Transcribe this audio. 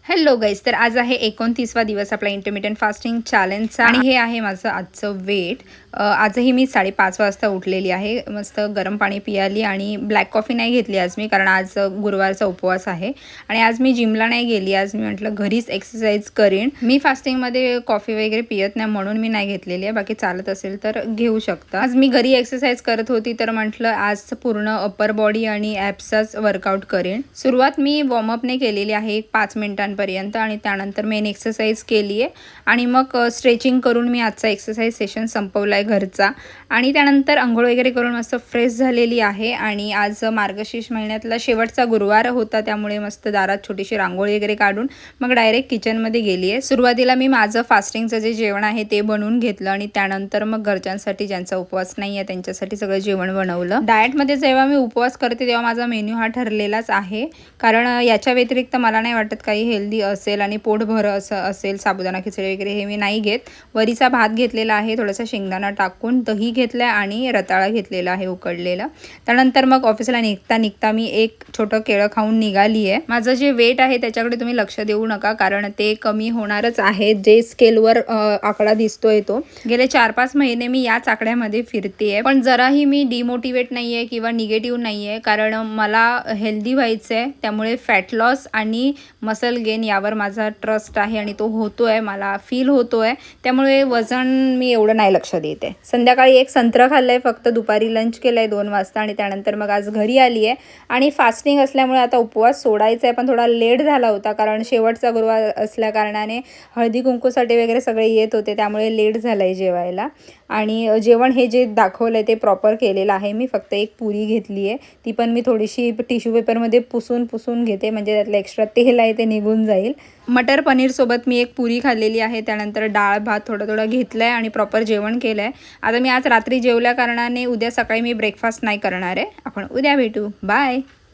Hello guys, तर आज आहे 29वा दिवस आपला इंटरमिटंट फास्टिंग चॅलेंजचा आणि हे आहे माझं आजचं वेट. आजही मी 5:30 वाजता उठलेली आहे. मस्त गरम पाणी पियाली आणि ब्लॅक कॉफी नाही घेतली आज मी, कारण आज गुरुवारचा उपवास आहे आणि आज मी जिमला नाही गेली. आज मी म्हटलं घरीच एक्सरसाइज करेन. मी फास्टिंगमध्ये कॉफी वगैरे पियत नाही म्हणून मी नाही घेतलेली आहे. बाकी चालत असेल तर घेऊ शकता. आज मी घरी एक्सरसाइज करत होती तर म्हटलं आज पूर्ण अप्पर बॉडी आणि ॲप्सचाच वर्कआउट करेन. सुरुवात मी वॉर्मअपने केलेली आहे 5 मिनिटांपर्यंत आणि त्यानंतर मेन एक्सरसाइज केली आहे आणि मग स्ट्रेचिंग करून मी आजचा एक्सरसाइज सेशन संपवला आहे घरचा आणि त्यानंतर अंघोळ वगैरे करून मस्त फ्रेश झालेली आहे. आणि आज मार्गशीर्ष महिन्यातला शेवटचा गुरुवार होता, त्यामुळे मस्त दारात छोटीशी रांगोळी वगैरे काढून मग डायरेक्ट किचनमध्ये गेली आहे. सुरुवातीला मी माझं फास्टिंगचं जे जेवण आहे ते बनवून घेतलं आणि त्यानंतर मग घरच्यांसाठी, ज्यांचा उपवास नाही आहे त्यांच्यासाठी सगळं जेवण बनवलं. डाएटमध्ये जेव्हा मी उपवास करते तेव्हा माझा मेन्यू हा ठरलेलाच आहे, कारण याच्या व्यतिरिक्त मला नाही वाटत काही हेल्दी असेल आणि पोटभर असं असेल. साबुदाणा खिचडी वगैरे हे मी नाही घेत. वरीचा भात घेतलेला आहे, थोडासा शेंगदाणा टाकून, दही घेतलं आहे आणि रताळा घेतलेला आहे उकडलेला. त्यानंतर मग ऑफिसला निघता मी एक छोटं केळं खाऊन निघाली आहे. माझं जे वेट आहे त्याच्याकडे तुम्ही लक्ष देऊ नका, कारण ते कमी होणारच आहे. जे स्केलवर आकडा दिसतोय तो गेले 4-5 महिने मी याच आकड्यामध्ये फिरते. पण जराही मी डिमोटिवेट नाही आहे किंवा निगेटिव्ह नाही आहे, कारण मला हेल्दी व्हायचं आहे. त्यामुळे फॅट लॉस आणि मसल गेन यावर माझा ट्रस्ट आहे आणि तो होतो आहे, मला फील होतो आहे. त्यामुळे वजन मी एवढं नाही लक्ष देते. संध्याकाळी एक संत्र खाल्लं आहे फक्त, दुपारी लंच केलं आहे 2 वाजता आणि त्यानंतर मग आज घरी आली आहे. आणि फास्टिंग असल्यामुळे आता उपवास सोडायचा आहे, पण थोडा लेट झाला होता कारण शेवटचा गुरुवार असल्याकारणाने हळदी कुंकूसाठी वगैरे सगळे येत होते, त्यामुळे लेट झालं आहे जेवायला. आणि जेवण हे जे दाखवलं आहे ते प्रॉपर केलेलं आहे. मी फक्त एक पुरी घेतली आहे, ती पण मी थोडीशी टिश्यू पेपरमध्ये पुसून घेते, म्हणजे त्यातलं एक्स्ट्रा तेल आहे ते निघून जाईल. मटर पनीरसोबत मी एक पुरी खाल्लेली आहे. त्यानंतर डाळ भात थोडं घेतलं आहे आणि प्रॉपर जेवण केलं आहे. आता मी आज रात्री जेवल्या कारणाने उद्या सकाळी मी ब्रेकफास्ट नाही करणार आहे. आपण उद्या भेटू. बाय.